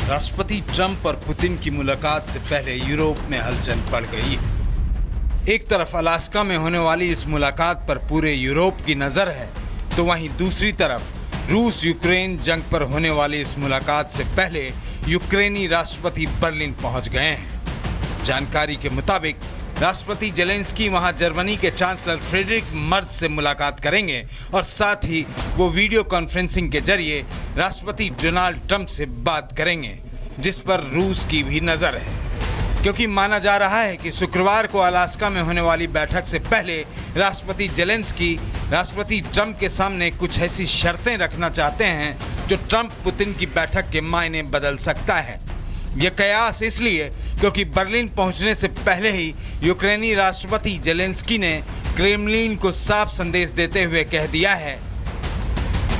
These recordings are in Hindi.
राष्ट्रपति ट्रंप और पुतिन की मुलाकात से पहले यूरोप में हलचल बढ़ गई है। एक तरफ अलास्का में होने वाली इस मुलाकात पर पूरे यूरोप की नजर है, तो वहीं दूसरी तरफ रूस यूक्रेन जंग पर होने वाली इस मुलाकात से पहले यूक्रेनी राष्ट्रपति बर्लिन पहुंच गए हैं। जानकारी के मुताबिक राष्ट्रपति जेलेंस्की वहां जर्मनी के चांसलर फ्रेडरिक मर्ज से मुलाकात करेंगे और साथ ही वो वीडियो कॉन्फ्रेंसिंग के जरिए राष्ट्रपति डोनाल्ड ट्रंप से बात करेंगे, जिस पर रूस की भी नजर है, क्योंकि माना जा रहा है कि शुक्रवार को अलास्का में होने वाली बैठक से पहले राष्ट्रपति जेलेंस्की राष्ट्रपति ट्रंप के सामने कुछ ऐसी शर्तें रखना चाहते हैं जो ट्रंप पुतिन की बैठक के मायने बदल सकता है। यह कयास इसलिए क्योंकि बर्लिन पहुंचने से पहले ही यूक्रेनी राष्ट्रपति जेलेंस्की ने क्रेमलिन को साफ संदेश देते हुए कह दिया है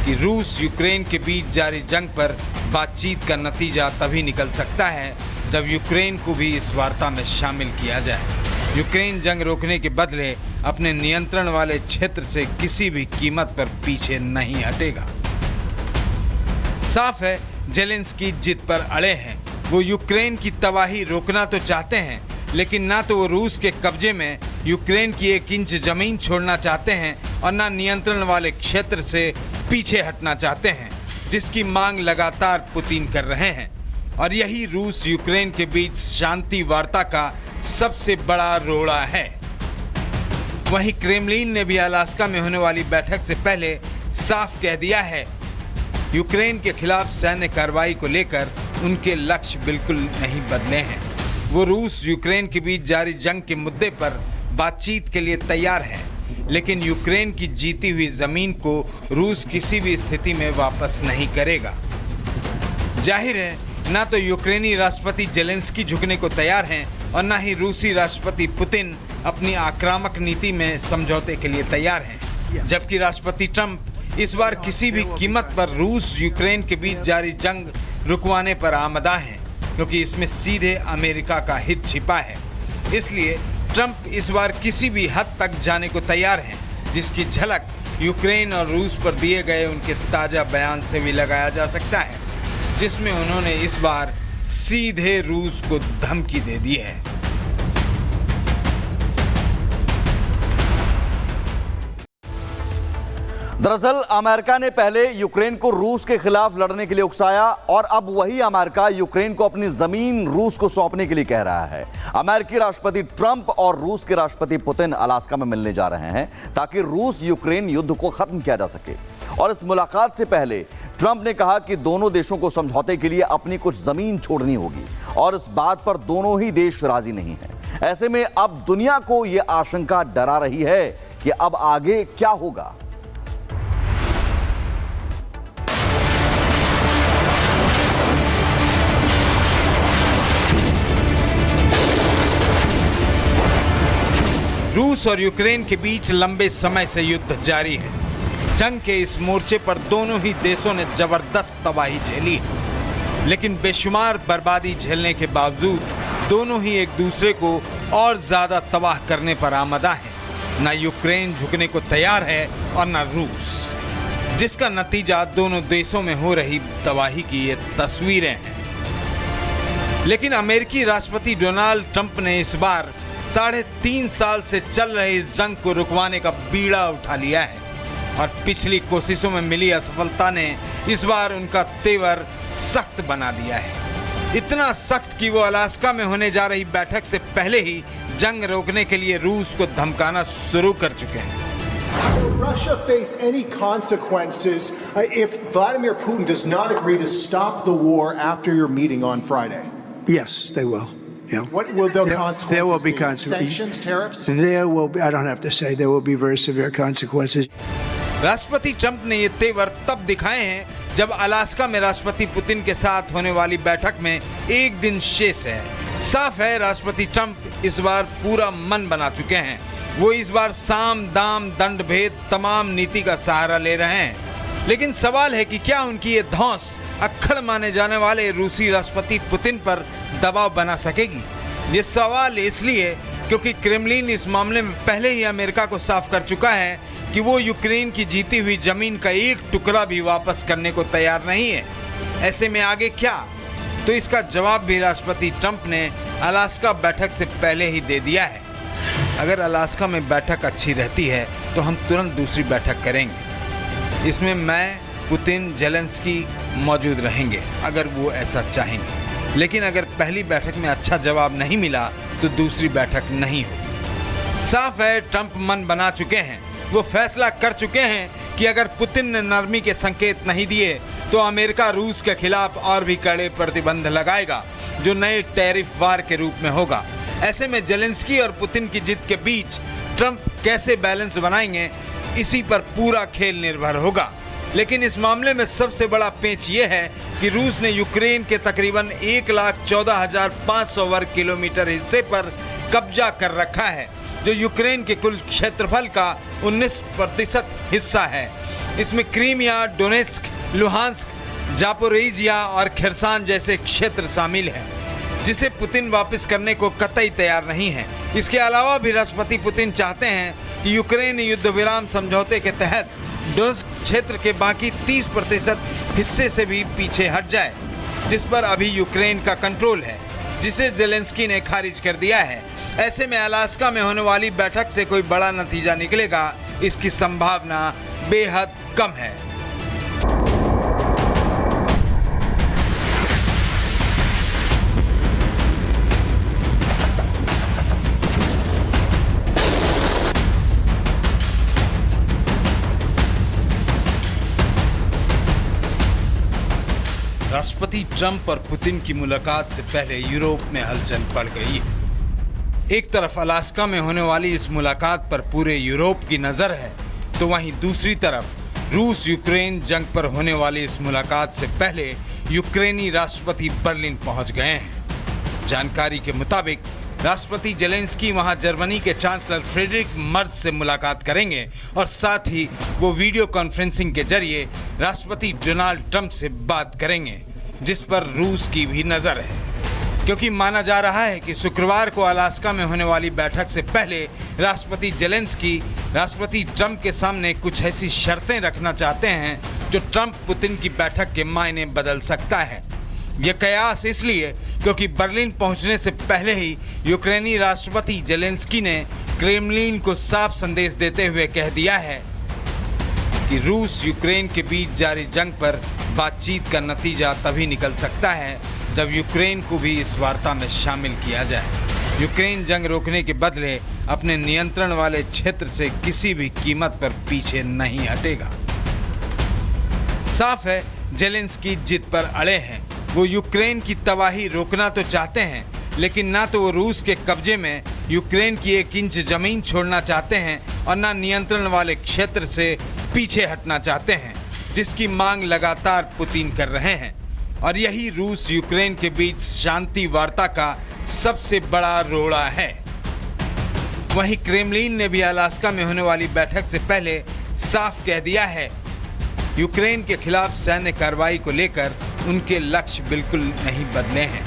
कि रूस यूक्रेन के बीच जारी जंग पर बातचीत का नतीजा तभी निकल सकता है जब यूक्रेन को भी इस वार्ता में शामिल किया जाए। यूक्रेन जंग रोकने के बदले अपने नियंत्रण वाले क्षेत्र से किसी भी कीमत पर पीछे नहीं हटेगा। साफ है, जेलेंस्की जिद पर अड़े हैं। वो यूक्रेन की तबाही रोकना तो चाहते हैं, लेकिन ना तो वो रूस के कब्जे में यूक्रेन की 1 इंच जमीन छोड़ना चाहते हैं और ना नियंत्रण वाले क्षेत्र से पीछे हटना चाहते हैं, जिसकी मांग लगातार पुतिन कर रहे हैं। और यही रूस यूक्रेन के बीच शांति वार्ता का सबसे बड़ा रोड़ा है। वहीं क्रेमलिन ने भी अलास्का में होने वाली बैठक से पहले साफ कह दिया है, यूक्रेन के खिलाफ सैन्य कार्रवाई को लेकर उनके लक्ष्य बिल्कुल नहीं बदले हैं। वो रूस यूक्रेन के बीच जारी जंग के मुद्दे पर बातचीत के लिए तैयार है, लेकिन यूक्रेन की जीती हुई जमीन को रूस किसी भी स्थिति में वापस नहीं करेगा। जाहिर है, ना तो यूक्रेनी राष्ट्रपति जेलेंस्की झुकने को तैयार हैं और ना ही रूसी राष्ट्रपति पुतिन अपनी आक्रामक नीति में समझौते के लिए तैयार हैं। जबकि राष्ट्रपति ट्रंप इस बार किसी भी कीमत पर रूस यूक्रेन के बीच जारी जंग रुकवाने पर आमदा हैं, क्योंकि इसमें सीधे अमेरिका का हित छिपा है। इसलिए ट्रंप इस बार किसी भी हद तक जाने को तैयार हैं, जिसकी झलक यूक्रेन और रूस पर दिए गए उनके ताज़ा बयान से भी लगाया जा सकता है, जिसमें उन्होंने इस बार सीधे रूस को धमकी दे दी है। दरअसल अमेरिका ने पहले यूक्रेन को रूस के खिलाफ लड़ने के लिए उकसाया और अब वही अमेरिका यूक्रेन को अपनी जमीन रूस को सौंपने के लिए कह रहा है। अमेरिकी राष्ट्रपति ट्रंप और रूस के राष्ट्रपति पुतिन अलास्का में मिलने जा रहे हैं ताकि रूस यूक्रेन युद्ध को खत्म किया जा सके। और इस मुलाकात से पहले ट्रंप ने कहा कि दोनों देशों को समझौते के लिए अपनी कुछ जमीन छोड़नी होगी और इस बात पर दोनों ही देश राजी नहीं है। ऐसे में अब दुनिया को यह आशंका डरा रही है कि अब आगे क्या होगा। रूस और यूक्रेन के बीच लंबे समय से युद्ध जारी है। जंग के इस मोर्चे पर दोनों ही देशों ने जबरदस्त तबाही झेली है, लेकिन बेशुमार बर्बादी झेलने के बावजूद दोनों ही एक दूसरे को और ज्यादा तबाह करने पर आमदा हैं। न यूक्रेन झुकने को तैयार है और न रूस, जिसका नतीजा दोनों देशों में हो रही तबाही की ये तस्वीरें हैं। लेकिन अमेरिकी राष्ट्रपति डोनाल्ड ट्रंप ने इस बार 3.5 साल से चल रहे इस जंग को रुकवाने का बीड़ा उठा लिया है और पिछली कोशिशों में मिली असफलता ने इस बार उनका तेवर सख्त बना दिया है। इतना सख्त कि वो अलास्का में होने जा रही बैठक से पहले ही जंग रोकने के लिए रूस को धमकाना शुरू कर चुके हैं। Will Russia face any consequences if Vladimir Putin does not agree to stop the war after your meeting on Friday? Yes, they will. Yeah. What will the consequences there will be be? consequences. Sanctions, tariffs? There will be, I don't have to say, there will be very severe consequences. राष्ट्रपति ट्रंप ने ये तेवर तब दिखाए हैं जब अलास्का में राष्ट्रपति पुतिन के साथ होने वाली बैठक में 1 दिन शेष है। साफ है, राष्ट्रपति ट्रंप इस बार पूरा मन बना चुके हैं। वो इस बार साम दाम दंड भेद तमाम नीति का सहारा ले रहे हैं। लेकिन सवाल है कि क्या उनकी ये धौंस अक्खड़ माने जाने वाले रूसी राष्ट्रपति पुतिन पर दबाव बना सकेगी। ये सवाल इसलिए क्योंकि क्रेमलिन इस मामले में पहले ही अमेरिका को साफ कर चुका है कि वो यूक्रेन की जीती हुई जमीन का एक टुकड़ा भी वापस करने को तैयार नहीं है। ऐसे में आगे क्या? तो इसका जवाब भी राष्ट्रपति ट्रंप ने अलास्का बैठक से पहले ही दे दिया है। अगर अलास्का में बैठक अच्छी रहती है तो हम तुरंत दूसरी बैठक करेंगे। इसमें मैं, पुतिन, जेलेंस्की मौजूद रहेंगे अगर वो ऐसा चाहेंगे। लेकिन अगर पहली बैठक में अच्छा जवाब नहीं मिला तो दूसरी बैठक नहीं होगी। साफ है, ट्रंप मन बना चुके हैं। वो फैसला कर चुके हैं कि अगर पुतिन ने नरमी के संकेत नहीं दिए तो अमेरिका रूस के खिलाफ और भी कड़े प्रतिबंध लगाएगा, जो नए टैरिफ वार के रूप में होगा। ऐसे में जेलेंस्की और पुतिन की जिद के बीच ट्रंप कैसे बैलेंस बनाएंगे, इसी पर पूरा खेल निर्भर होगा। लेकिन इस मामले में सबसे बड़ा पेंच ये है कि रूस ने यूक्रेन के तकरीबन 1,14,500 वर्ग किलोमीटर हिस्से पर कब्जा कर रखा है, जो यूक्रेन के कुल क्षेत्रफल का 19% हिस्सा है। इसमें क्रीमिया, डोनेट्स्क, लुहांस्क, जापोरिजिया और खेरसान जैसे क्षेत्र शामिल हैं, जिसे पुतिन वापस करने को कतई तैयार नहीं है। इसके अलावा भी राष्ट्रपति पुतिन चाहते हैं कि यूक्रेन युद्ध विराम समझौते के तहत डोनेट्स्क क्षेत्र के बाकी 30% हिस्से से भी पीछे हट जाए, जिस पर अभी यूक्रेन का कंट्रोल है, जिसे जेलेंस्की ने खारिज कर दिया है। ऐसे में अलास्का में होने वाली बैठक से कोई बड़ा नतीजा निकलेगा, इसकी संभावना बेहद कम है। राष्ट्रपति ट्रंप और पुतिन की मुलाकात से पहले यूरोप में हलचल बढ़ गई है। एक तरफ अलास्का में होने वाली इस मुलाकात पर पूरे यूरोप की नजर है, तो वहीं दूसरी तरफ रूस यूक्रेन जंग पर होने वाली इस मुलाकात से पहले यूक्रेनी राष्ट्रपति बर्लिन पहुंच गए हैं। जानकारी के मुताबिक राष्ट्रपति जेलेंस्की वहां जर्मनी के चांसलर फ्रेडरिक मर्ज से मुलाकात करेंगे और साथ ही वो वीडियो कॉन्फ्रेंसिंग के जरिए राष्ट्रपति डोनाल्ड ट्रंप से बात करेंगे, जिस पर रूस की भी नजर है, क्योंकि माना जा रहा है कि शुक्रवार को अलास्का में होने वाली बैठक से पहले राष्ट्रपति जेलेंस्की राष्ट्रपति ट्रंप के सामने कुछ ऐसी शर्तें रखना चाहते हैं जो ट्रंप पुतिन की बैठक के मायने बदल सकता है। यह कयास इसलिए क्योंकि बर्लिन पहुंचने से पहले ही यूक्रेनी राष्ट्रपति जेलेंस्की ने क्रेमलिन को साफ संदेश देते हुए कह दिया है कि रूस यूक्रेन के बीच जारी जंग पर बातचीत का नतीजा तभी निकल सकता है जब यूक्रेन को भी इस वार्ता में शामिल किया जाए। यूक्रेन जंग रोकने के बदले अपने नियंत्रण वाले क्षेत्र से किसी भी कीमत पर पीछे नहीं हटेगा। साफ है, जेलेंस्की जिद पर अड़े हैं। वो यूक्रेन की तबाही रोकना तो चाहते हैं, लेकिन ना तो वो रूस के कब्जे में यूक्रेन की 1 इंच जमीन छोड़ना चाहते हैं और ना नियंत्रण वाले क्षेत्र से पीछे हटना चाहते हैं, जिसकी मांग लगातार पुतिन कर रहे हैं। और यही रूस यूक्रेन के बीच शांति वार्ता का सबसे बड़ा रोड़ा है। वहीं क्रेमलिन ने भी अलास्का में होने वाली बैठक से पहले साफ कह दिया है, यूक्रेन के खिलाफ सैन्य कार्रवाई को लेकर उनके लक्ष्य बिल्कुल नहीं बदले हैं।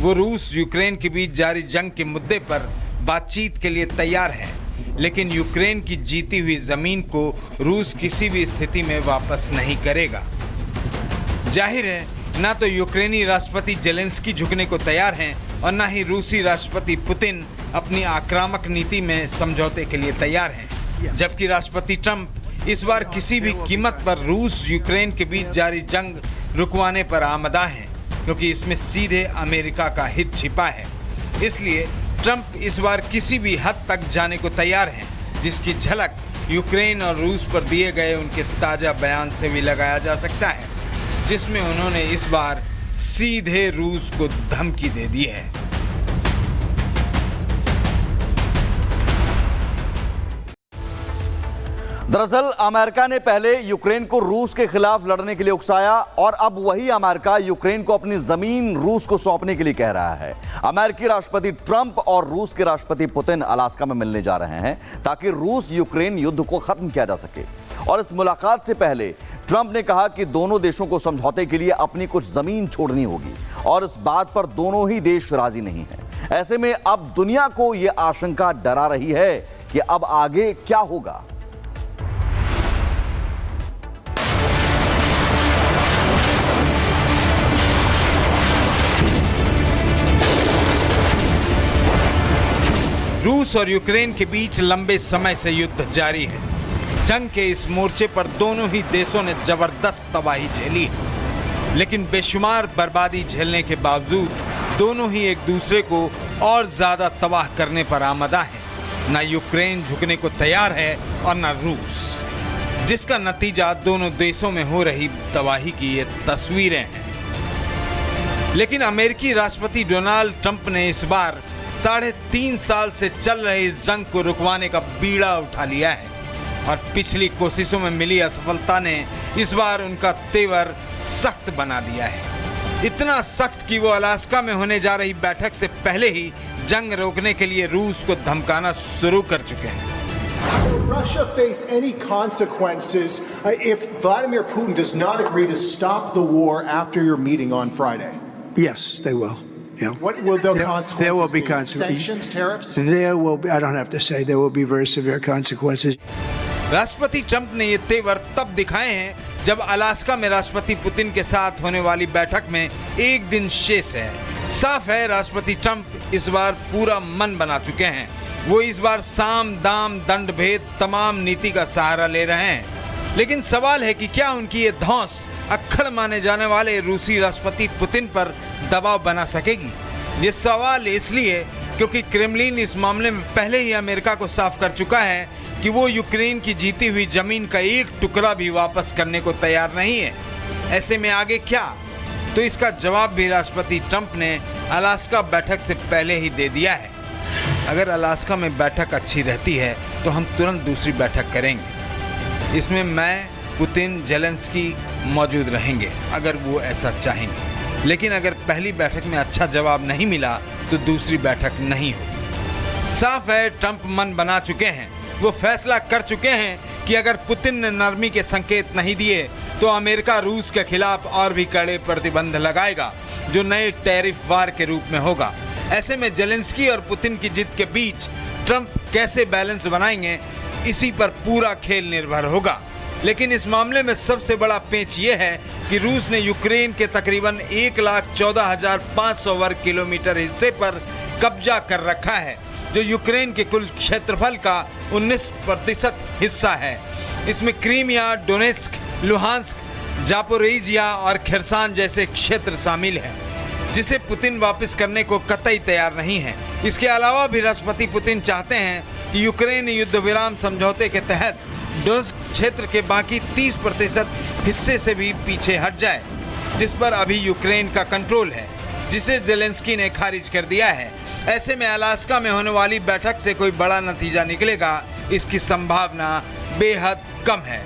वो रूस यूक्रेन के बीच जारी जंग के मुद्दे पर बातचीत के लिए तैयार है, लेकिन यूक्रेन की जीती हुई जमीन को रूस किसी भी स्थिति में वापस नहीं करेगा। जाहिर है, ना तो यूक्रेनी राष्ट्रपति जेलेंस्की झुकने को तैयार हैं और ना ही रूसी राष्ट्रपति पुतिन अपनी आक्रामक नीति में समझौते के लिए तैयार हैं। जबकि राष्ट्रपति ट्रंप इस बार किसी भी कीमत पर रूस यूक्रेन के बीच जारी जंग रुकवाने पर आमदा हैं, क्योंकि इसमें सीधे अमेरिका का हित छिपा है। इसलिए ट्रंप इस बार किसी भी हद तक जाने को तैयार हैं, जिसकी झलक यूक्रेन और रूस पर दिए गए उनके ताज़ा बयान से भी लगाया जा सकता है, जिसमें उन्होंने इस बार सीधे रूस को धमकी दे दी है। दरअसल अमेरिका ने पहले यूक्रेन को रूस के खिलाफ लड़ने के लिए उकसाया और अब वही अमेरिका यूक्रेन को अपनी जमीन रूस को सौंपने के लिए कह रहा है। अमेरिकी राष्ट्रपति ट्रंप और रूस के राष्ट्रपति पुतिन अलास्का में मिलने जा रहे हैं ताकि रूस यूक्रेन युद्ध को खत्म किया जा सके। और इस मुलाकात से पहले ट्रंप ने कहा कि दोनों देशों को समझौते के लिए अपनी कुछ जमीन छोड़नी होगी और इस बात पर दोनों ही देश राजी नहीं है। ऐसे में अब दुनिया को यह आशंका डरा रही है कि अब आगे क्या होगा। रूस और यूक्रेन के बीच लंबे समय से युद्ध जारी है। जंग के इस मोर्चे पर दोनों ही देशों ने जबरदस्त तबाही झेली है, लेकिन बेशुमार बर्बादी झेलने के बावजूद दोनों ही एक दूसरे को और ज्यादा तबाह करने पर आमदा हैं। न यूक्रेन झुकने को तैयार है और न रूस, जिसका नतीजा दोनों देशों में हो रही तबाही की ये तस्वीरें हैं। लेकिन अमेरिकी राष्ट्रपति डोनाल्ड ट्रंप ने इस बार 3.5 साल से चल रहे इस जंग को रुकवाने का बीड़ा उठा लिया है और पिछली कोशिशों में मिली असफलता ने इस बार उनका तेवर सख्त बना दिया है। इतना सख्त कि वो अलास्का में होने जा रही बैठक से पहले ही जंग रोकने के लिए रूस को धमकाना शुरू कर चुके हैं। Will Russia face any consequences if Vladimir Putin does not agree to stop the war after your meeting on Friday? Yes, they will. Yeah. What will the consequences There will be be? consequences. Sanctions, tariffs? There will be, I don't have to say, there will be very severe consequences. राष्ट्रपति ट्रंप ने ये तेवर तब दिखाए हैं जब अलास्का में राष्ट्रपति पुतिन के साथ होने वाली बैठक में एक दिन शेष है। साफ है राष्ट्रपति ट्रंप इस बार पूरा मन बना चुके हैं। वो इस बार साम दाम दंड भेद तमाम नीति का सहारा ले रहे हैं। लेकिन सवाल है कि क्या उनकी ये धौंस अक्खड़ माने जाने वाले रूसी राष्ट्रपति पुतिन पर दबाव बना सकेगी? ये सवाल इसलिए क्योंकि क्रेमलिन इस मामले में पहले ही अमेरिका को साफ कर चुका है कि वो यूक्रेन की जीती हुई जमीन का एक टुकड़ा भी वापस करने को तैयार नहीं है। ऐसे में आगे क्या? तो इसका जवाब भी राष्ट्रपति ट्रंप ने अलास्का बैठक से पहले ही दे दिया है। अगर अलास्का में बैठक अच्छी रहती है तो हम तुरंत दूसरी बैठक करेंगे। इसमें मैं, पुतिन, जेलेंस्की मौजूद रहेंगे अगर वो ऐसा चाहेंगे। लेकिन अगर पहली बैठक में अच्छा जवाब नहीं मिला तो दूसरी बैठक नहीं होगी। साफ है ट्रंप मन बना चुके हैं। वो फैसला कर चुके हैं कि अगर पुतिन ने नरमी के संकेत नहीं दिए तो अमेरिका रूस के खिलाफ और भी कड़े प्रतिबंध लगाएगा, जो नए टैरिफ वार के रूप में होगा। ऐसे में जेलेंस्की और पुतिन की जिद के बीच ट्रंप कैसे बैलेंस बनाएंगे, इसी पर पूरा खेल निर्भर होगा। लेकिन इस मामले में सबसे बड़ा पेंच ये है कि रूस ने यूक्रेन के तकरीबन 1,14,500 वर्ग किलोमीटर हिस्से पर कब्जा कर रखा है, जो यूक्रेन के कुल क्षेत्रफल का 19% हिस्सा है। इसमें क्रीमिया, डोनेट्स्क, लुहांस्क, जापोरिजिया और खेरसान जैसे क्षेत्र शामिल हैं, जिसे पुतिन वापस करने को कतई तैयार नहीं है। इसके अलावा भी राष्ट्रपति पुतिन चाहते हैं कि यूक्रेन युद्ध विराम समझौते के तहत डोनेट्स्क क्षेत्र के बाकी 30% हिस्से से भी पीछे हट जाए, जिस पर अभी यूक्रेन का कंट्रोल है, जिसे जेलेंस्की ने खारिज कर दिया है। ऐसे में अलास्का में होने वाली बैठक से कोई बड़ा नतीजा निकलेगा, इसकी संभावना बेहद कम है।